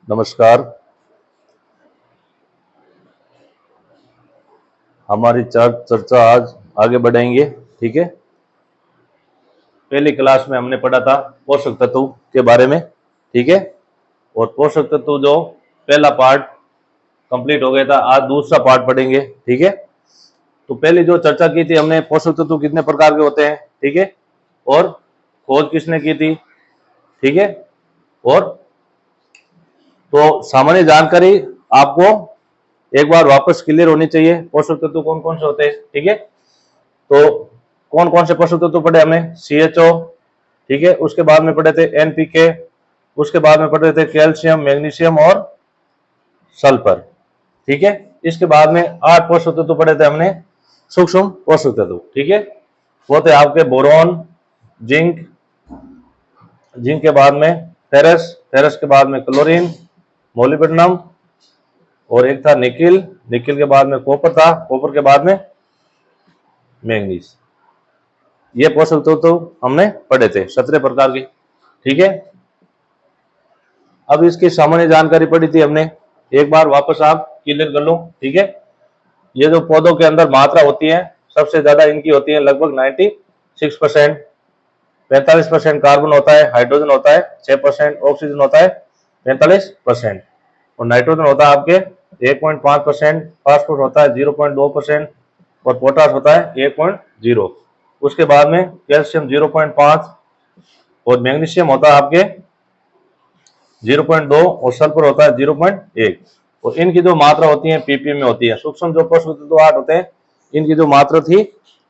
नमस्कार। हमारी चर्चा आज आगे बढ़ाएंगे। ठीक है। पहली क्लास में हमने पढ़ा था पोषक तत्व के बारे में। ठीक है। और पोषक तत्व जो पहला पार्ट कंप्लीट हो गया था, आज दूसरा पार्ट पढ़ेंगे। ठीक है। तो पहले जो चर्चा की थी हमने, पोषक तत्व कितने प्रकार के होते हैं। ठीक है। और खोज किसने की थी। ठीक है। और तो सामान्य जानकारी आपको एक बार वापस क्लियर होनी चाहिए, पोषक तत्व कौन कौन से होते हैं। ठीक है। तो कौन कौन से पोषक तत्व पढ़े हमने, CHO। ठीक है। उसके बाद में पढ़े थे NPK। उसके बाद में पढ़े थे कैल्शियम, मैग्नीशियम और सल्फर। ठीक है। इसके बाद में 8 पोषक तत्व पढ़े थे हमने, सूक्ष्म पोषक तत्व। ठीक है। वो थे आपके बोरॉन, जिंक, जिंक के बाद में फेरस, फेरस के बाद में क्लोरीन, मोलिब्डेनम, और एक था निकिल, निकिल के बाद में कॉपर था, कॉपर के बाद में मैंगनीज। ये पोषक तत्व हमने पढ़े थे 17 प्रकार के। ठीक है। अब इसकी सामान्य जानकारी पढ़ी थी हमने, एक बार वापस आप क्लियर कर लो। ठीक है। ये जो पौधों के अंदर मात्रा होती है, सबसे ज्यादा इनकी होती है लगभग 96%। 45% कार्बन होता है, हाइड्रोजन होता है 6%, ऑक्सीजन होता है 45%, और नाइट्रोजन होता है आपके 1.5%, फास्फोरस होता है 0.2%, और पोटास होता है 1.0। उसके बाद में कैल्शियम 0.5, और मैग्नीशियम होता है आपके 0.2, और सल्फर होता है 0.1। और इनकी जो मात्रा होती है ppm में होती है। सूक्ष्म जो पोषक तत्व 8 होते हैं, इनकी जो मात्रा थी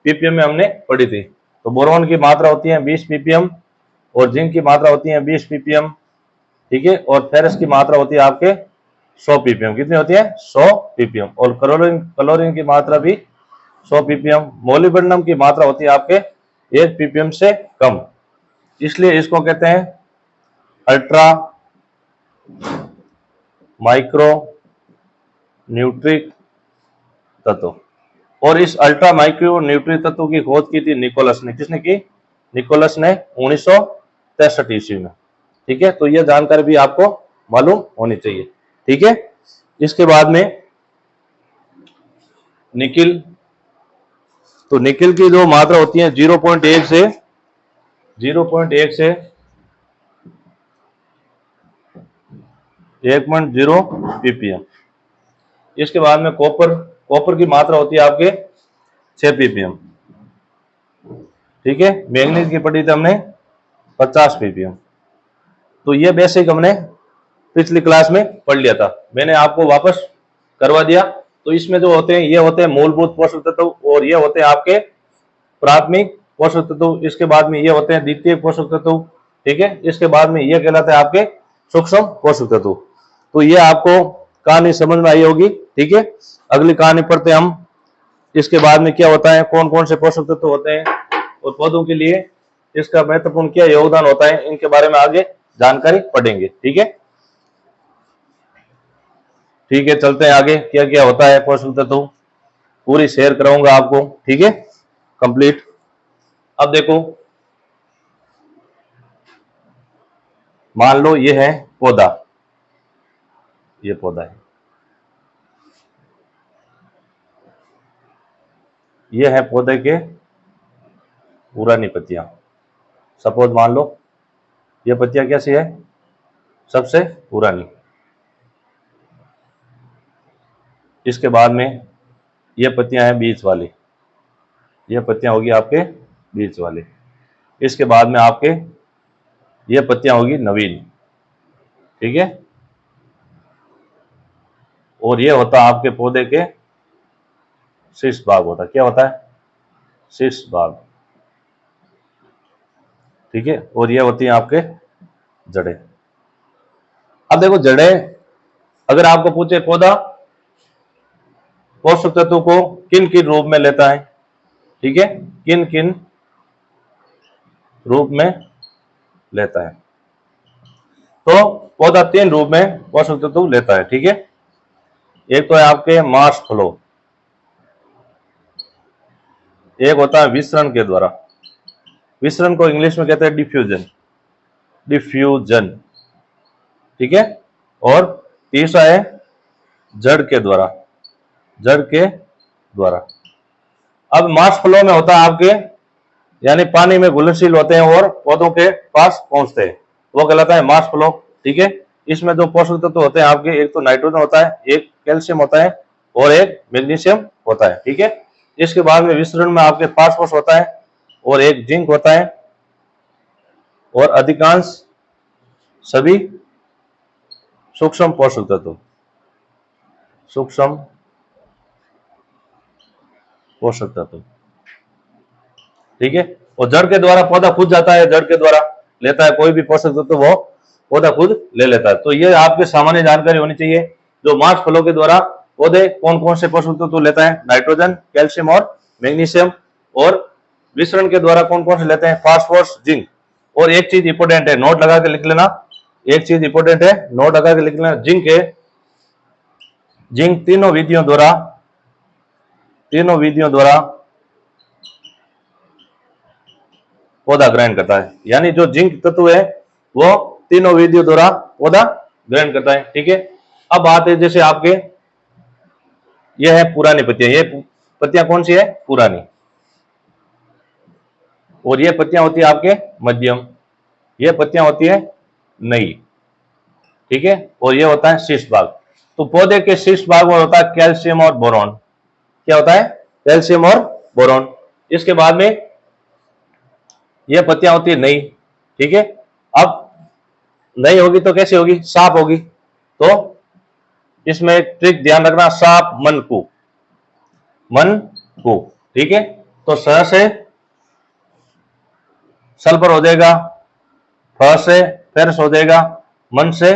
ppm में हमने पढ़ी थी। तो बोरॉन की मात्रा होती है 20 ppm, और जिंक की मात्रा होती है 20 ppm। ठीक है। और फेरस की मात्रा होती है आपके 100 ppm। कितनी होती है? 100 ppm। और क्लोरीन, क्लोरीन की मात्रा भी 100 ppm। मोलिब्डेनम की मात्रा होती है आपके 1 ppm से कम, इसलिए इसको कहते हैं अल्ट्रा माइक्रो न्यूट्रिक तत्व। और इस अल्ट्रा माइक्रो न्यूट्रिक तत्व की खोज की थी निकोलस ने। किसने की? निकोलस ने 1963 ईस्वी में। ठीक है। तो यह जानकारी भी आपको मालूम होनी चाहिए। ठीक है। इसके बाद में निकिल, तो निकिल की जो मात्रा होती है 0.1 से 1.0 ppm। इसके बाद में कॉपर, कॉपर की मात्रा होती है आपके 6 ppm। ठीक है। मैंगनीज की पढ़ी थी हमने 50 ppm। तो ये बेसिक हमने पिछली क्लास में पढ़ लिया था, मैंने आपको वापस करवा दिया। तो इसमें जो होते हैं, ये होते हैं मूलभूत पोषक तत्व, और ये होते हैं आपके प्राथमिक पोषक तत्व। इसके बाद में ये होते हैं द्वितीय पोषक तत्व। ठीक है। इसके बाद में ये कहलाते हैं आपके सूक्ष्म पोषक तत्व। तो ये आपको कहानी समझ में आई होगी। ठीक है। अगली कहानी पढ़ते हम। इसके बाद में क्या होता है, कौन कौन से पोषक तत्व होते हैं, और पौधों के लिए इसका महत्वपूर्ण क्या योगदान होता है, इनके बारे में आगे जानकारी पढ़ेंगे। ठीक है। ठीक है, चलते हैं आगे। क्या क्या होता है पोषक तत्व, पूरी शेयर कराऊंगा आपको। ठीक है, कंप्लीट। अब देखो, मान लो ये है पौधा, ये पौधा है, ये है पौधे के पुरानी पत्तियां। सपोज मान लो ये पत्तियां कैसी है, सबसे पुरानी। इसके बाद में ये पत्तियां हैं बीच वाली, ये पत्तियां होगी आपके बीच वाली। इसके बाद में आपके ये पत्तियां होगी नवीन। ठीक है। और ये होता है आपके पौधे के शीर्ष भाग होता है। क्या होता है? शीर्ष भाग। ठीक है। और ये होती है आपके जड़ें। अब देखो, जड़ें, अगर आपको पूछे पौधा पोषक तत्व को किन किन रूप में लेता है, ठीक है, किन किन रूप में लेता है, तो पौधा 3 रूप में पोषक तत्व लेता है। ठीक है। एक तो है आपके मास फ्लो, एक होता है विसरण के द्वारा। विसरण को इंग्लिश में कहते हैं डिफ्यूजन, डिफ्यूजन। ठीक है। और तीसरा है जड़ के द्वारा, जड़ के द्वारा। अब मास फ्लो में होता है आपके, यानी पानी में घुलनशील होते हैं और पौधों के पास पहुंचते हैं, वो कहलाता है मास फ्लो। ठीक है, इसमें जो पोषक तत्व होते हैं आपके, एक तो नाइट्रोजन होता है, एक कैल्शियम होता है और एक मैग्नीशियम होता है। ठीक है, इसके बाद में विसरण में आपके फास्फोरस होता है और एक जिंक होता है और अधिकांश सभी सूक्ष्म पोषक तत्व, सूक्ष्म पोषक तत्व। ठीक है, और जड़ के द्वारा पौधा खुद जाता है, जड़ के द्वारा लेता है कोई भी पोषक तत्व, वो पौधा खुद ले लेता है। तो ये आपके सामान्य जानकारी होनी चाहिए। जो मास फ्लो के द्वारा पौधे कौन कौन से पोषक तत्व लेता है, नाइट्रोजन, कैल्शियम और मैग्नीशियम, और विसरण के द्वारा कौन कौन से लेते हैं, फास्फोरस, जिंक। और एक चीज इंपोर्टेंट है, नोट लगा के लिख लेना, एक चीज इंपोर्टेंट है, नोट लगा के लिख लेना, जिंक है, जिंक तीनों विधियों द्वारा पौधा ग्रहण करता है। यानी जो जिंक तत्व है वो तीनों विधियों द्वारा पौधा ग्रहण करता है। ठीक है, अब बात है जैसे आपके यह है पुरानी पत्तियां, ये पत्तियां कौन सी है, पुरानी, और ये पत्तियां होती है आपके मध्यम, ये पत्तियां होती है नई। ठीक है, और ये होता है शीर्ष भाग। तो पौधे के शीर्ष भाग में होता है कैल्शियम और बोरॉन। क्या होता है, कैल्शियम और बोरॉन। इसके बाद में ये पत्तियां होती है नई। ठीक है, अब नई होगी तो कैसी होगी, साफ होगी। तो इसमें एक ट्रिक ध्यान रखना, साफ मन को। ठीक है, तो स से सल्फर हो जाएगा, फ से फेरस हो जाएगा, मन से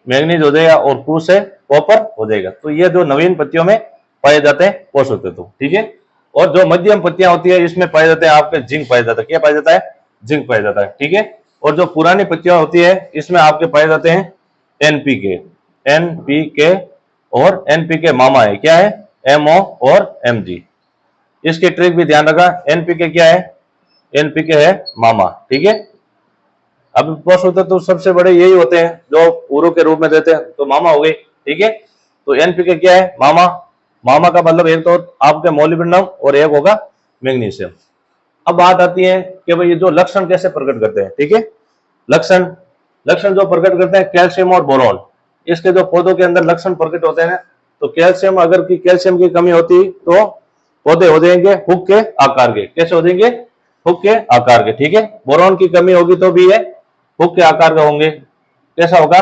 मैग्नीज हो जाएगा और कु से कॉपर हो जाएगा। तो ये जो नवीन पत्तियों में पाए जाते हैं पोषक तत्व। ठीक है, और जो मध्यम पत्तियां होती है इसमें पाए जाते हैं आपके जिंक पाया जाता है। क्या पाया जाता है, जिंक पाया जाता है। ठीक है, और जो पुरानी पत्तियां होती है इसमें आपके पाए जाते हैं एनपीके, एनपीके, और एनपीके मामा है, क्या है, एमओ और एमजी। इसकी ट्रिक भी ध्यान रखा, एनपीके क्या है, एनपीके है मामा। ठीक है, अब पोषक तत्व सबसे बड़े यही होते हैं जो पूर्व के रूप में देते हैं, तो मामा हो गए। ठीक है, तो एनपीके क्या है, मामा। मामा का मतलब एक तो आपके मोलिब्डेनम और एक होगा मैग्नीशियम। अब बात आती है कि भाई ये जो लक्षण कैसे प्रकट करते हैं। ठीक है, लक्षण लक्षण जो प्रकट करते हैं कैल्शियम और बोरॉन, इसके जो पौधों के अंदर लक्षण प्रकट होते हैं, तो कैल्शियम, अगर की कैल्शियम की कमी होती तो पौधे हो जाएंगे हुक के आकार के। कैसे हो जाएंगे, हुक के आकार के। ठीक है, बोरॉन की कमी होगी तो भी ये हुक के आकार का होंगे। कैसा होगा,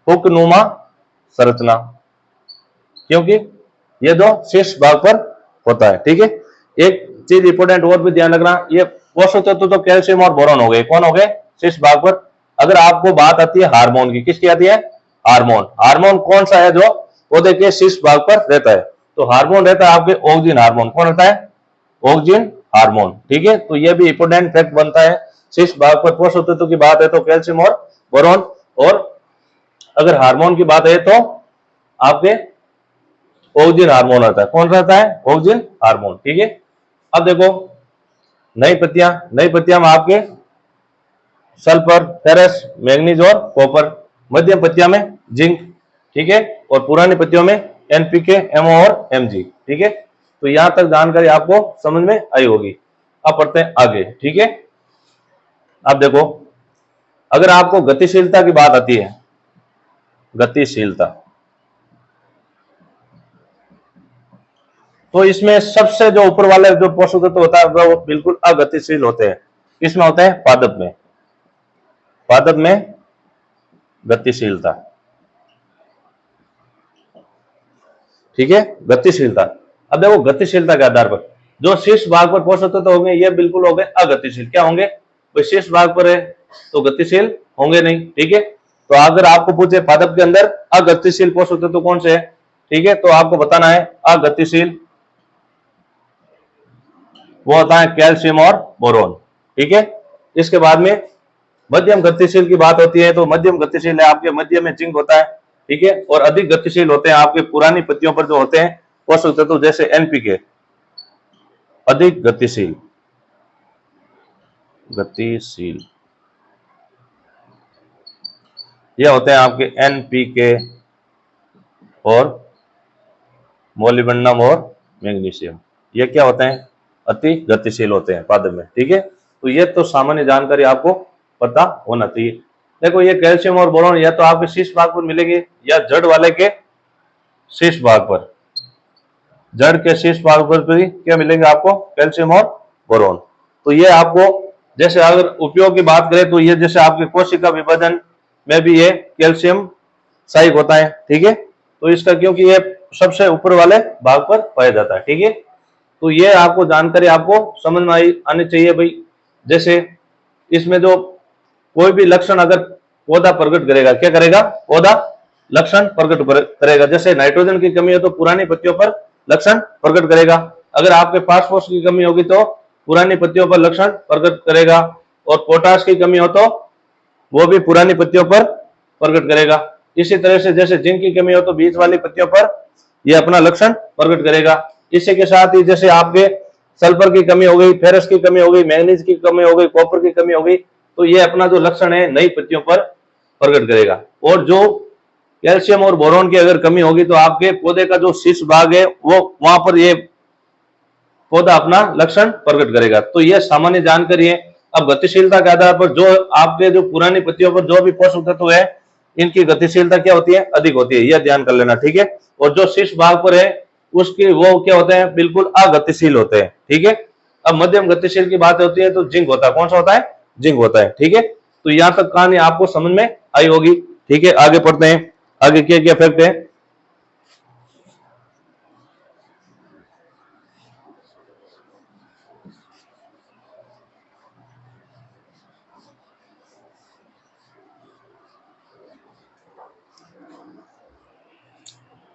हुक नुमा संरचना, क्योंकि ये जो शीर्ष भाग पर होता है। ठीक है, एक चीज इंपोर्टेंट और भी ध्यान रखना, ये पोषक तत्व तो कैल्शियम और बोरॉन हो गए, कौन हो गए, शीर्ष भाग पर। अगर आपको बात आती है हार्मोन की, किसकी आती है, हार्मोन। हार्मोन कौन सा है जो पौधे के शीर्ष भाग पर रहता है, तो हार्मोन रहता है आपके ऑक्सिन हार्मोन। कौन रहता है, ऑक्सिन हार्मोन। ठीक है, तो ये भी इंपोर्टेंट फैक्ट बनता है। शीर्ष भाग पर पोषक तत्व की बात है तो कैल्शियम और बोरॉन, और अगर हार्मोन की बात है तो आपके ऑक्सिन हार्मोन रहता है। कौन रहता है, ऑक्सिन हार्मोन। ठीक है, अब देखो नई पत्तियां में आपके सल्फर, फेरस, मैग्नीज और कॉपर। मध्यम पत्तियां में जिंक। ठीक है, और पुरानी पत्तियों में एनपीके, एमओ और एमजी। ठीक है, तो यहां तक जानकारी आपको समझ में आई होगी। अब पढ़ते हैं आगे। ठीक है, अब देखो अगर आपको गतिशीलता की बात आती है, गतिशीलता, तो इसमें सबसे जो ऊपर वाले जो पोषक तत्व होता है वो बिल्कुल अगतिशील होते हैं। किसमें होता है, पादप में, पादप में गतिशीलता। ठीक है, गतिशीलता। अब देखो गतिशीलता के आधार पर जो शीर्ष भाग पर पोषक तत्व होंगे ये बिल्कुल हो गए अगतिशील। क्या होंगे, वो शीर्ष भाग पर है तो गतिशील होंगे नहीं। ठीक है, तो अगर आपको पूछे पादप के अंदर अगतिशील पोषक तत्व कौन से है, ठीक है, तो आपको बताना है अगतिशील, वो होता है कैल्शियम और बोरॉन। ठीक है, इसके बाद में मध्यम गतिशील की बात होती है तो मध्यम गतिशील है आपके मध्य में जिंक होता है। ठीक है, और अधिक गतिशील होते हैं आपके पुरानी पत्तियों पर जो होते हैं पोषक तत्व जैसे एनपीके। अधिक गतिशील, गतिशील ये होते हैं आपके NPK और मोलिब्डेनम और मैग्नीशियम। ये क्या होते हैं? अति गतिशील होते हैं पादप में, ठीक है। तो ये तो सामान्य जानकारी आपको पता होना चाहिए। देखो ये कैल्शियम और बोरॉन या तो आपके शीर्ष भाग पर मिलेंगे या जड़ वाले के शीर्ष भाग पर। जड़ के शीर्ष भाग पर भी क्या मिलेंगे आपको? कैल्शियम और बोरॉन। तो ये आपको, जैसे अगर उपयोग की बात करें तो ये जैसे आपके कोशिका विभाजन में भी ये कैल्शियम सहायक होता है, ठीक है। तो इसका क्योंकि ये सबसे ऊपर वाले भाग पर पाया जाता है, ठीक है। तो ये आपको जानकारी आपको समझ में आनी चाहिए भाई। जैसे इसमें जो कोई भी लक्षण अगर पौधा प्रकट करेगा, क्या करेगा? पौधा लक्षण प्रकट करेगा। जैसे नाइट्रोजन की कमी हो तो पुरानी पत्तियों पर लक्षण प्रकट करेगा। अगर आपके फास्फोरस की कमी होगी तो पुरानी पत्तियों पर लक्षण प्रकट करेगा। और पोटाश की कमी हो तो वो भी पुरानी पत्तियों पर प्रकट करेगा। इसी तरह से जैसे जिंक की कमी हो तो बीच वाली पत्तियों पर यह अपना लक्षण प्रकट करेगा। इसी के साथ ही जैसे आपके सल्फर की कमी हो गई, फेरस की कमी हो गई, मैग्नीज की कमी हो गई, कॉपर की कमी हो गई, तो ये अपना जो लक्षण है नई पत्तियों पर प्रकट करेगा। और जो कैल्शियम और बोरॉन की अगर कमी होगी तो आपके पौधे का जो शीर्ष भाग है वो वहां पर ये पौधा अपना लक्षण प्रकट करेगा। तो यह सामान्य जानकारी है। अब गतिशीलता के आधार पर जो आपके जो पुरानी पत्तियों पर जो भी पोषक तत्व है इनकी गतिशीलता क्या होती है? अधिक होती है। यह ध्यान कर लेना, ठीक है। और जो शीर्ष भाग पर है उसकी वो क्या होते हैं? बिल्कुल अगतिशील होते हैं, ठीक है। अब मध्यम गतिशील की बात होती है तो जिंक होता है। कौन सा होता है? जिंक होता है, ठीक है। तो यहां तक कहानी आपको समझ में आई होगी, ठीक है। आगे पढ़ते हैं, आगे क्या क्या फैक्ट है।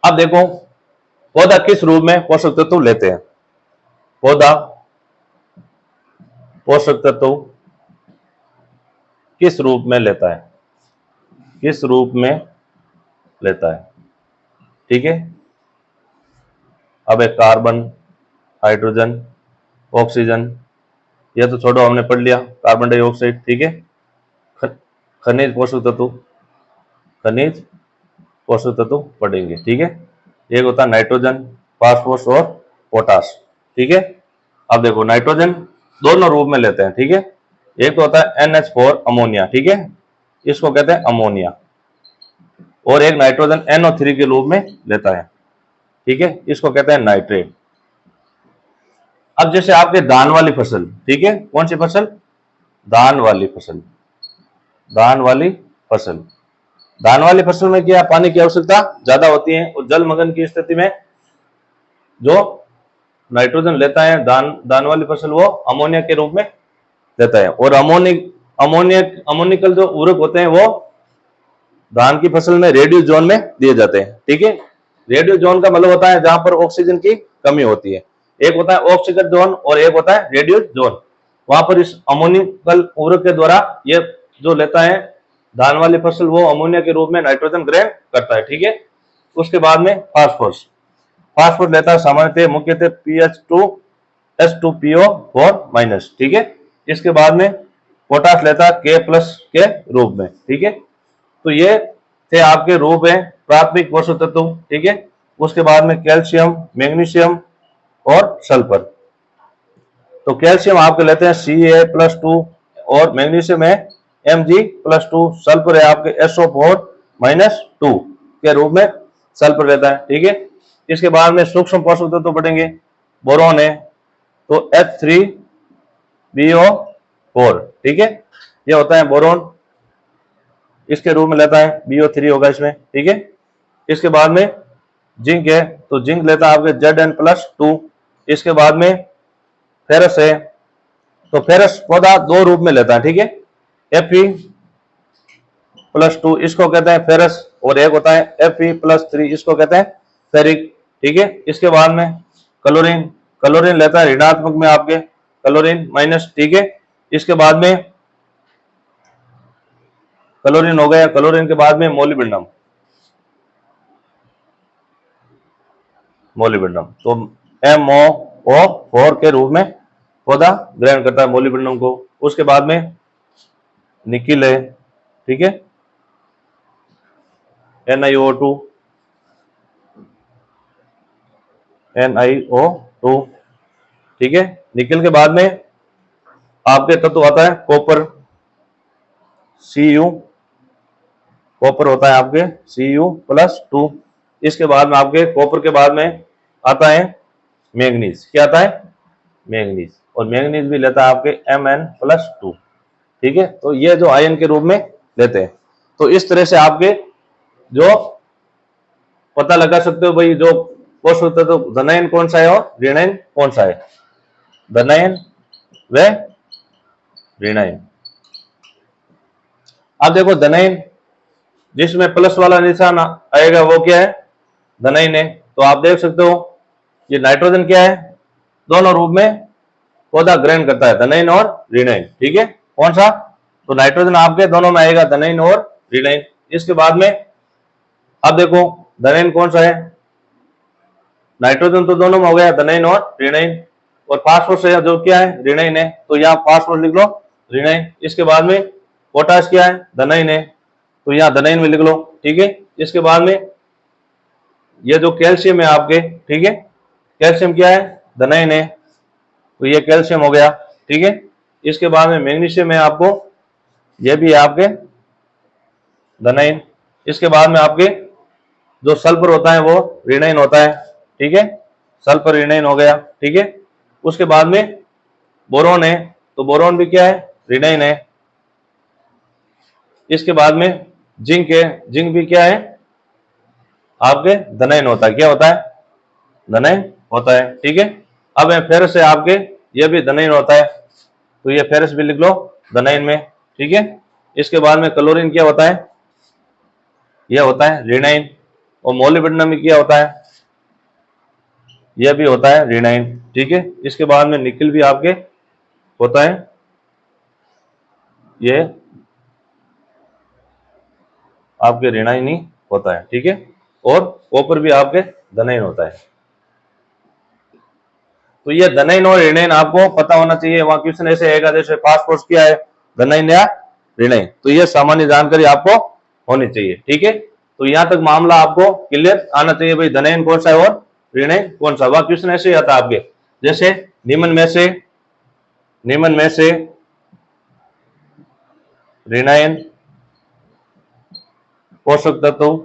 अब देखो पौधा किस रूप में पोषक तत्व लेते हैं। पौधा पोषक तत्व किस रूप में लेता है? किस रूप में लेता है, ठीक है। अब एक कार्बन, हाइड्रोजन, ऑक्सीजन, यह तो छोड़ो, हमने पढ़ लिया। कार्बन डाइऑक्साइड, ठीक है। खनिज पोषक तत्व, खनिज पोषक तत्व पढ़ेंगे, ठीक है। एक होता है नाइट्रोजन, फास्फोरस और पोटाश, ठीक है। अब देखो नाइट्रोजन दोनों रूप में लेते हैं, ठीक है। एक तो होता है NH4 अमोनिया, ठीक है, इसको कहते हैं अमोनिया। और एक नाइट्रोजन NO3 के रूप में लेता है, ठीक है, इसको कहते हैं नाइट्रेट। अब जैसे आपके धान वाली फसल, ठीक है, कौन सी फसल? धान वाली फसल। धान वाली फसल, धान वाली फसल में क्या पानी की आवश्यकता ज्यादा होती है। और जलमग्न की स्थिति में जो नाइट्रोजन लेता है धान वाली फसल वो अमोनिया के रूप में देता है। और अमोनिकल जो उर्वरक होते हैं वो धान की फसल में रेडियो जोन में दिए जाते हैं, ठीक है। रेडियो जोन का मतलब होता है जहां पर ऑक्सीजन की कमी होती है। एक होता है ऑक्सीजन जोन और एक होता है रेडियो जोन। वहां पर इस अमोनिकल उर्वरक के द्वारा ये जो लेता है धान वाली फसल वो अमोनिया के रूप में नाइट्रोजन ग्रहण करता है, ठीक है। उसके बाद में फास्फोरस, फास्फोरस लेता है सामान्यतः मुख्यतः PH2S2PO4-, ठीक है। इसके बाद में पोटाश लेता है K+ के रूप में, ठीक है। तो ये थे आपके रूप है प्राथमिक पोषक तत्व, ठीक है। उसके बाद में कैल्शियम, मैग्नीशियम और सल्फर। तो कैल्शियम आपके लेते हैं Ca+2 और मैग्नीशियम है Mg+2, सल्फर है आपके SO4-2 के रूप में सल्फर लेता है, ठीक है। इसके बाद में सूक्ष्म पोषक तत्व बढ़ेंगे। बोरॉन है तो H3BO4, ठीक है, ये होता है बोरॉन, इसके रूप में लेता है, BO3 होगा इसमें, ठीक है। इसके बाद में जिंक है तो जिंक लेता है आपके Zn+2। इसके बाद में फेरस है तो फेरस पौधा दो रूप में लेता है, ठीक है। Fe+2 इसको कहते हैं फेरस और एक होता है Fe+3 इसको कहते हैं फेरिक, ठीक है। इसके बाद में क्लोरीन, क्लोरीन लेता है ऋणात्मक में आपके क्लोरीन-, ठीक है। इसके बाद में क्लोरीन हो गया। क्लोरीन के बाद में मोलिब्डेनम, मोलिब्डेनम तो MoO4 के रूप में पौधा ग्रहण करता है मोलिब्डेनम को। उसके बाद में निकिल है, ठीक है, NiO2 NiO2, ठीक है। निकल के बाद में आपके तत्व आता है कॉपर, Cu, कॉपर होता है आपके Cu+2। इसके बाद में आपके कॉपर के बाद में आता है मैंगनीज। क्या आता है? मैंगनीज। और मैंगनीज भी लेता है आपके Mn+2, ठीक है। तो ये जो आयन के रूप में लेते हैं। तो इस तरह से आपके जो पता लगा सकते हो भाई जो पोषक तत्व धनायन कौन सा है और ऋणायन कौन सा है। धनायन व ऋणायन। अब देखो धनायन जिसमें प्लस वाला निशान आएगा वो क्या है? धनायन है। तो आप देख सकते हो ये नाइट्रोजन क्या है? दोनों रूप में पौधा ग्रहण करता है, धनायन और ऋणायन, ठीक है। कौन सा? तो नाइट्रोजन आपके दोनों में आएगा, धनायन और ऋणायन। इसके बाद में अब देखो धनायन कौन सा है? नाइट्रोजन तो दोनों में हो गया, धनायन और ऋणायन। और फास्फोरस है जो क्या है? ऋणायन है। तो यहाँ फास्फोरस लिख लो, ऋणायन। इसके बाद में पोटाश क्या है? धनायन है। तो यहाँ धनायन में लिख लो, ठीक है। इसके बाद में ये जो कैल्शियम है आपके, ठीक है, कैल्शियम क्या है? धनायन है। तो ये कैल्शियम हो गया, ठीक है। इसके बाद में मैग्नीशियम है आपको, ये भी है आपके धनायन। इसके बाद में आपके जो सल्फर होता है वो ऋणायन होता है, ठीक है। सल्फर ऋणायन हो गया, ठीक है। उसके बाद में बोरोन है, तो बोरोन भी क्या है? ऋणायन है। इसके बाद में जिंक है, जिंक भी क्या है? आपके धनायन होता है। क्या होता है? धनायन होता है, ठीक है। अब फेरस है आपके, ये भी धनायन होता है। तो ये फेरस भी लिख लो धनायन में, ठीक है। इसके बाद में क्लोरीन क्या होता है? यह होता है ऋणायन। और मोलिब्डेनम में क्या होता है? यह भी होता है ऋणायन, ठीक है। इसके बाद में निकल भी आपके होता है, ये आपके ऋणायन ही होता है, ठीक है। और कॉपर भी आपके धनायन होता है। तो ये धनायन और ऋणायन आपको पता होना चाहिए। वहां क्वेश्चन ऐसे आएगा जैसे फास्फोरस क्या है? धनायन या ऋणायन। तो ये सामान्य जानकारी आपको होनी चाहिए, ठीक है। तो यहां तक मामला आपको क्लियर आना चाहिए भाई धनायन कौन सा है और ऋणायन कौन सा। वह क्वेश्चन ऐसे ही आता है आपके, जैसे निम्न में से ऋणायन पोषक तत्व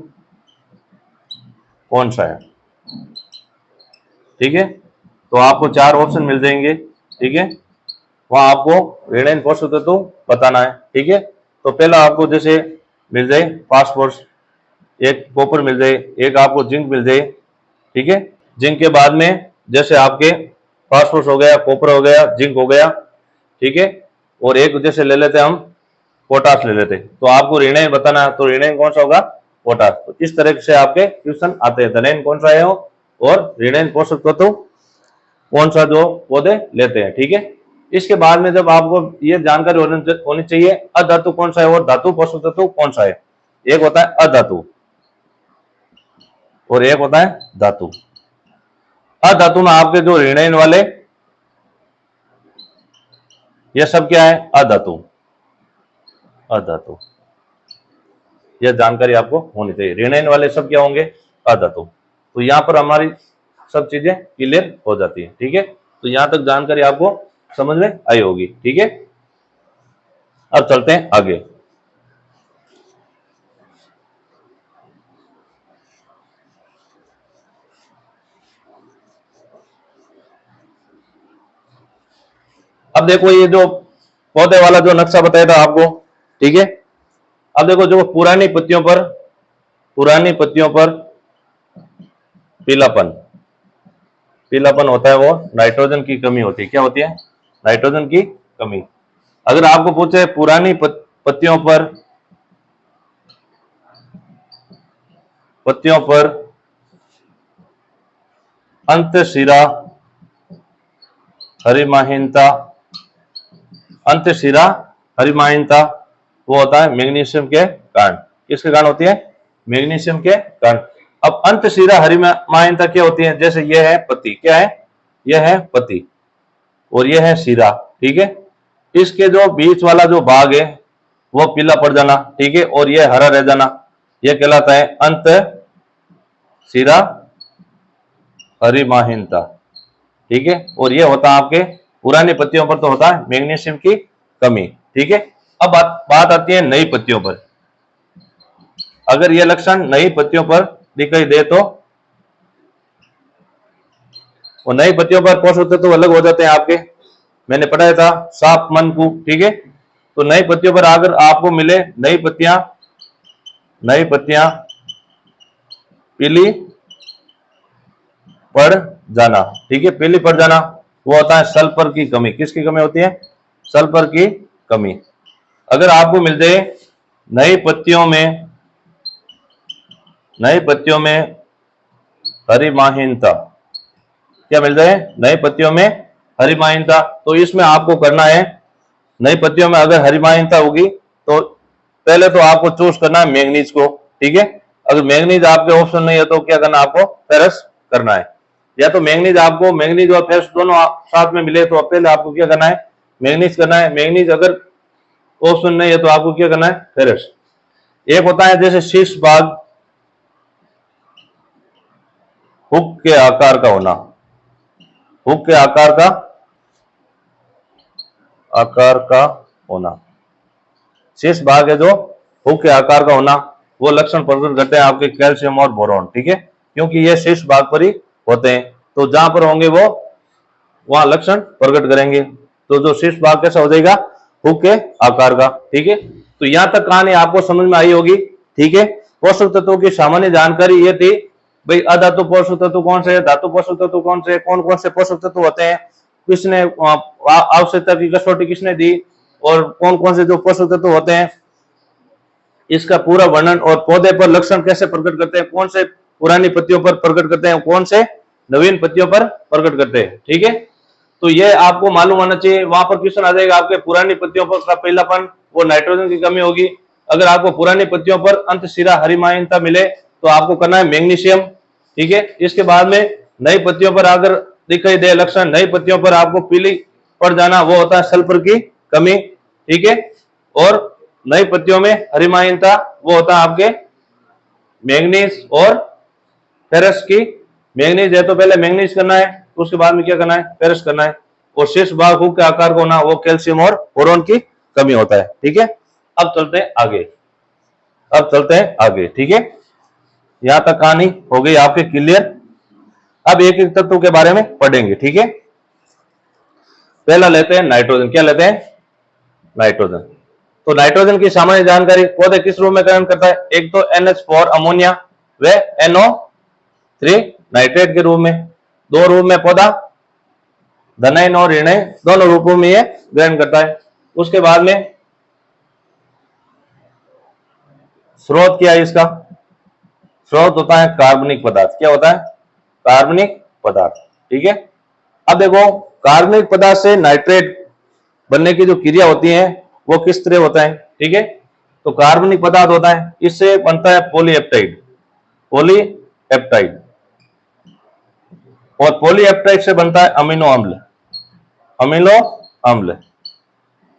कौन सा है, ठीक है। तो आपको 4 ऑप्शन मिल जाएंगे, ठीक है। वहां आपको ऋणायन पोषक तत्व बताना है, ठीक है। तो पहला आपको जैसे मिल जाए फास्फोरस, एक कॉपर मिल जाए, एक आपको जिंक मिल जाए, ठीक है। जिंक के बाद में जैसे आपके फास्फोरस हो गया, कॉपर हो गया, जिंक हो गया, ठीक है। और एक जैसे ले लेते हम पोटाश ले लेते, तो आपको ऋणायन बताना है। तो ऋणायन कौन सा होगा? पोटाश। तो इस तरह से आपके क्वेश्चन आते हैं, धनायन कौन सा है और ऋणायन पोषक तत्व कौन सा जो पौधे लेते हैं, ठीक है। इसके बाद में जब आपको ये जानकारी होनी चाहिए अधातु कौन सा है और धातु पोषक तत्व कौन सा है। एक होता है अधातु और एक होता है धातु। अधातु में आपके जो ऋणायन वाले ये सब क्या है? अधातु। अधातु, यह जानकारी आपको होनी चाहिए। ऋणायन वाले सब क्या होंगे? अधातु। तो यहां पर हमारी सब चीजें क्लियर हो जाती है, ठीक है। तो यहां तक जानकारी आपको समझ में आई होगी, ठीक है। अब चलते हैं आगे। अब देखो ये जो पौधे वाला जो नक्शा बताया था आपको, ठीक है। अब देखो जो पुरानी पत्तियों पर पीलापन होता है, वो नाइट्रोजन की कमी होती है। क्या होती है? नाइट्रोजन की कमी। अगर आपको पूछे पुरानी पत्तियों पर अंतःशिरा हरिमाहीनता, वो होता है मैग्नीशियम के कारण। किसके कारण होती है? मैग्नीशियम के कारण। अब अंतःशिरा हरिमाहीनता क्या होती है? जैसे यह है पत्ती, क्या है? यह है पत्ती और यह है शिरा, ठीक है। इसके जो बीच वाला जो भाग है वो पीला पड़ जाना, ठीक है, और यह हरा रह जाना, यह कहलाता है अंत शिरा हरिमाहीनता, ठीक है। और यह होता है आपके पुरानी पत्तियों पर तो होता है मैग्नीशियम की कमी, ठीक है। अब बात आती है नई पत्तियों पर। अगर यह लक्षण नई पत्तियों पर दिखाई दे तो वो नई पत्तियों पर पोषक तत्व अलग हो जाते हैं आपके, मैंने पढ़ाया था साफ मन को, ठीक है। तो नई पत्तियों पर अगर आपको मिले नई पत्तियां पीली पड़ जाना, ठीक है। पीली पड़ जाना वो होता है सल्फर की कमी। किसकी कमी होती है? सल्फर की कमी। अगर आपको मिल जाए नई पत्तियों में हरिमाहीनता, क्या मिल जाए? नई पत्तियों में हरिमाहीनता, तो इसमें आपको करना है, नई पत्तियों में अगर हरिमाहीनता होगी तो पहले तो आपको चूज करना है मैंगनीज को, ठीक है। अगर मैंगनीज आपके ऑप्शन नहीं है तो क्या करना है? आपको फेरस करना है। या तो मैंगनीज और फेरस दोनों साथ में मिले तो पहले आपको क्या करना है? मैंगनीज करना है। मैंगनीज अगर ऑप्शन नहीं है तो आपको क्या करना है? फेरस। एक होता है जैसे शीर्ष भाग हुक के आकार का होना, हुक के आकार का होना, शीर्ष भाग है जो हुक के आकार का होना, वो लक्षण प्रकट करते हैं आपके कैल्शियम और बोरॉन, ठीक है। क्योंकि ये शीर्ष भाग पर ही होते हैं, तो जहां पर होंगे वो वहां लक्षण प्रकट करेंगे। तो जो शीर्ष भाग कैसा हो जाएगा? हुक के आकार का, ठीक है। तो यहां तक कहानी आपको समझ में आई होगी, ठीक है। पोषक तत्वों की सामान्य जानकारी ये थी भाई, अधातु पोषक तत्व कौन से, धातु पोषक तत्व कौन से, कौन कौन से पोषक तत्व होते हैं, किसने आवश्यकता की कसौटी किसने दी, और कौन कौन से जो पोषक तत्व होते हैं इसका पूरा वर्णन, और पौधे पर लक्षण कैसे प्रकट करते हैं, कौन से पुरानी पत्तियों पर प्रकट करते हैं, कौन से नवीन पत्तियों पर प्रकट करते हैं, ठीक है। तो ये आपको मालूम होना चाहिए। वहां पर क्वेश्चन आ जाएगा आपके पुरानी पत्तियों पर का पहलापन, वो नाइट्रोजन की कमी होगी। अगर आपको पुरानी पत्तियों पर अंतशिरा हरिमाहीनता मिले तो आपको करना है मैग्नीशियम, ठीक है। इसके बाद में नई पत्तियों पर अगर दिखाई दे लक्षण, नई पत्तियों पर आपको पीली पड़ जाना, वो होता है सल्फर की कमी, ठीक है। और नई पत्तियों में हरिमाहीनता वो होता है आपके मैंगनीज और फेरस की। मैंगनीज है तो पहले मैंगनीज करना है, उसके बाद में क्या करना है? फेरस करना है। और शेष भाग हुक के आकार को होना वो कैल्शियम और बोरॉन की कमी होता है, ठीक है। अब चलते हैं आगे, ठीक है। यहां तक कहानी हो गई आपके क्लियर। अब एक एक तत्व के बारे में पढ़ेंगे, ठीक है। पहला लेते हैं नाइट्रोजन। क्या लेते हैं? नाइट्रोजन। तो नाइट्रोजन की सामान्य जानकारी, पौधे किस रूप में ग्रहण करता है? एक तो NH4 अमोनिया व NO3 नाइट्रेट के रूप में, दो रूप में पौधा धनयन और ऋणय दोनों रूपों में यह ग्रहण करता है। उसके बाद में स्रोत क्या है इसका? स्रोत होता है कार्बनिक पदार्थ। क्या होता है? कार्बनिक पदार्थ, ठीक है। अब देखो, कार्बनिक पदार्थ से नाइट्रेट बनने की जो क्रिया होती है वो किस तरह होता है, ठीक है। तो कार्बनिक पदार्थ होता है, इससे बनता है पॉलीएप्टाइड, और पॉलीएप्टाइड से बनता है अमीनो अम्ल,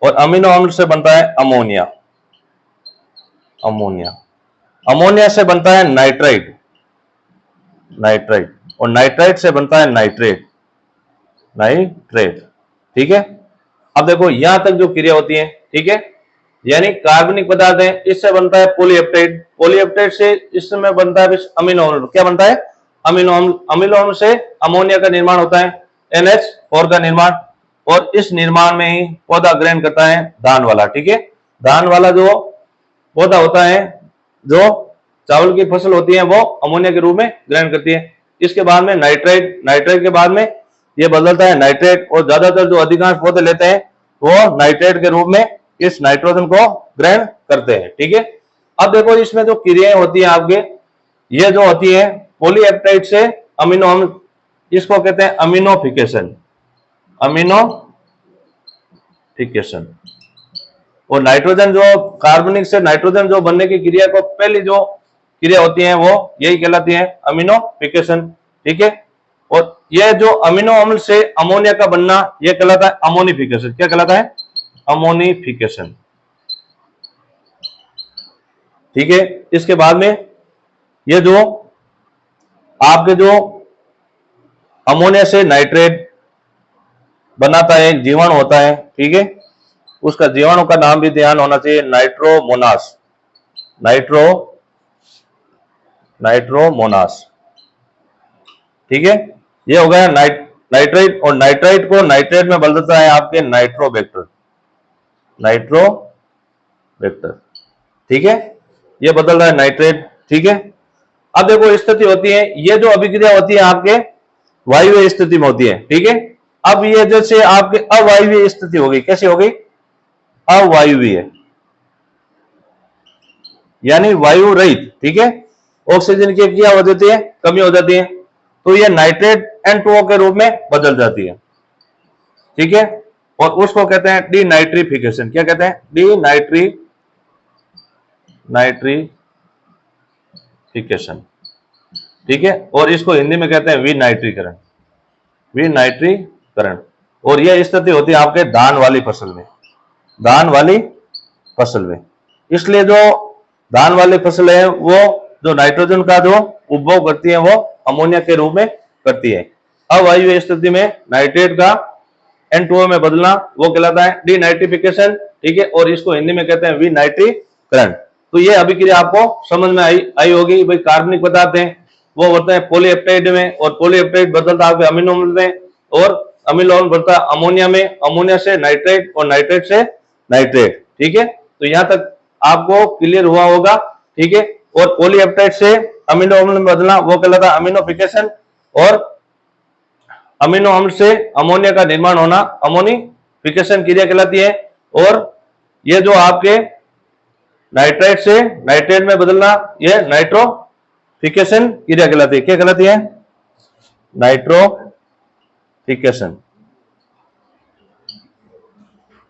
और अमीनो अम्ल से बनता है अमोनिया, अमोनिया से बनता है नाइट्राइट, और नाइट्राइट से बनता है नाइट्रेट, ठीक है। अब देखो यहां तक जो क्रिया होती है, ठीक है, यानी कार्बनिक पदार्थ है, इससे बनता है पॉलीएप्टाइड से इसमें बनता है अमीनो अम्ल। क्या बनता है? अमीनो अम्ल से अमोनिया का निर्माण होता है, NH4 का निर्माण, और इस निर्माण में ही पौधा ग्रहण करता है धान वाला, ठीक है। धान वाला जो पौधा होता है, जो चावल की फसल होती है, वो अमोनिया के रूप में ग्रहण करती है। इसके बाद में नाइट्रेट के बाद में ये बदलता है नाइट्रेट, और ज्यादातर जो अधिकांश पौधे लेते हैं वो नाइट्रेट के रूप में इस नाइट्रोजन को ग्रहण करते हैं, ठीक है। अब देखो इसमें जो क्रियाएं होती है आपके, ये जो होती है पॉलीएप्टाइड से अमीनो अम्ल, इसको कहते हैं अमीनोफिकेशन, और नाइट्रोजन जो कार्बनिक से नाइट्रोजन जो बनने की क्रिया को पहली जो क्रिया होती है वो यही कहलाती है अमीनोफिकेशन, ठीक है। और यह जो अमीनो अम्ल से अमोनिया का बनना यह कहलाता है अमोनिफिकेशन। क्या कहलाता है? अमोनिफिकेशन। ठीक है। इसके बाद में ये जो आपके जो अमोनिया से नाइट्रेट बनाता है, एक जीवाणु होता है, ठीक है, उसका जीवाणु का नाम भी ध्यान होना चाहिए, नाइट्रोमोनास। नाइट्रोमोनास, ठीक है। ये हो गया नाइट्रेट, और नाइट्राइट को नाइट्रेट में बदलता है आपके नाइट्रोबैक्टर, ठीक है। ये बदल रहा है नाइट्रेट, ठीक है। अब देखो स्थिति होती है, ये जो अभिक्रिया होती है आपके वायवीय स्थिति में होती है, ठीक है। अब ये जैसे आपके अवायवीय स्थिति होगी, कैसी होगी? अवायवीय, यानी वायु रहित, ठीक है। ऑक्सीजन की क्या हो जाती है? कमी हो जाती है, तो ये नाइट्रेट N2O के रूप में बदल जाती है, ठीक है। और उसको कहते हैं डीनाइट्रिफिकेशन। क्या कहते हैं? डीनाइट्रिफिकेशन, ठीक है। और इसको हिंदी में कहते हैं विनाइट्रीकरण, और यह स्थिति होती है आपके धान वाली फसल में। इसलिए जो धान वाली फसल है वो जो नाइट्रोजन का जो उपभोग करती है वो अमोनिया के रूप में करती है। अवायवीय स्थिति में नाइट्रेट का N2O में बदलना वो कहलाता है डीनाइट्रिफिकेशन, ठीक है। और इसको हिंदी में कहते हैं विनाइट्रीकरण। तो ये अभिक्रिया आपको समझ में आई होगी। भाई कार्बनिक पदार्थ हैं वो बढ़ते हैं पॉलीएप्टाइड में, और पॉलीएप्टाइड बदलता है अमीनो अम्ल में, और अमीनो अम्ल बढ़ता है अमोनिया में, अमोनिया से नाइट्रेट और नाइट्रेट से नाइट्रेट, ठीक है। तो यहां तक आपको क्लियर हुआ होगा, ठीक है। और पॉलीएप्टाइड से अमीनो अम्ल में बदलना वो कहलाता है अमीनोफिकेशन, और अमीनो अम्ल से अमोनिया का निर्माण होना अमोनिफिकेशन क्रिया कहलाती है। और ये जो आपके नाइट्राइट से नाइट्रेट में बदलना ये नाइट्रोफिकेशन क्रिया कहलाती है। क्या कहलाती है? नाइट्रोफिकेशन,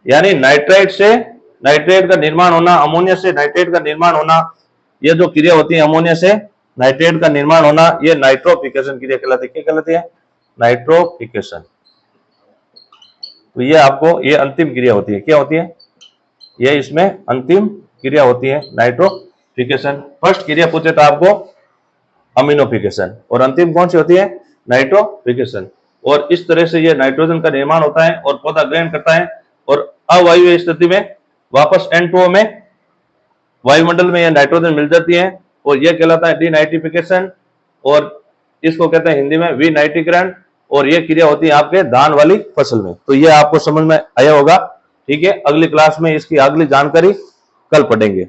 यानी नाइट्राइट से नाइट्रेट का निर्माण होना, अमोनिया से नाइट्रेट का निर्माण होना, ये जो क्रिया होती है अमोनिया से नाइट्रेट का निर्माण होना, ये नाइट्रोफिकेशन क्रिया कहलाती है। क्या कहलाती है? नाइट्रोफिकेशन। तो ये आपको ये अंतिम क्रिया होती है। क्या होती है? ये इसमें अंतिम क्रिया होती है नाइट्रोफिकेशन। फर्स्ट क्रिया पूछे था आपको अमीनोफिकेशन, और अंतिम कौन सी होती है? नाइट्रोफिकेशन। और इस तरह से ये नाइट्रोजन का निर्माण होता है और पौधा ग्रहण करता है, और अवायवीय स्थिति में वापस N2O में वायुमंडल में यह नाइट्रोजन मिल जाती है, और यह कहलाता है डीनाइट्रिफिकेशन, और इसको कहते हैं हिंदी में विनाइट्रीकरण। और यह क्रिया होती है आपके धान वाली फसल में। तो यह आपको समझ में आया होगा, ठीक है। अगली क्लास में इसकी अगली जानकारी कल पढ़ेंगे।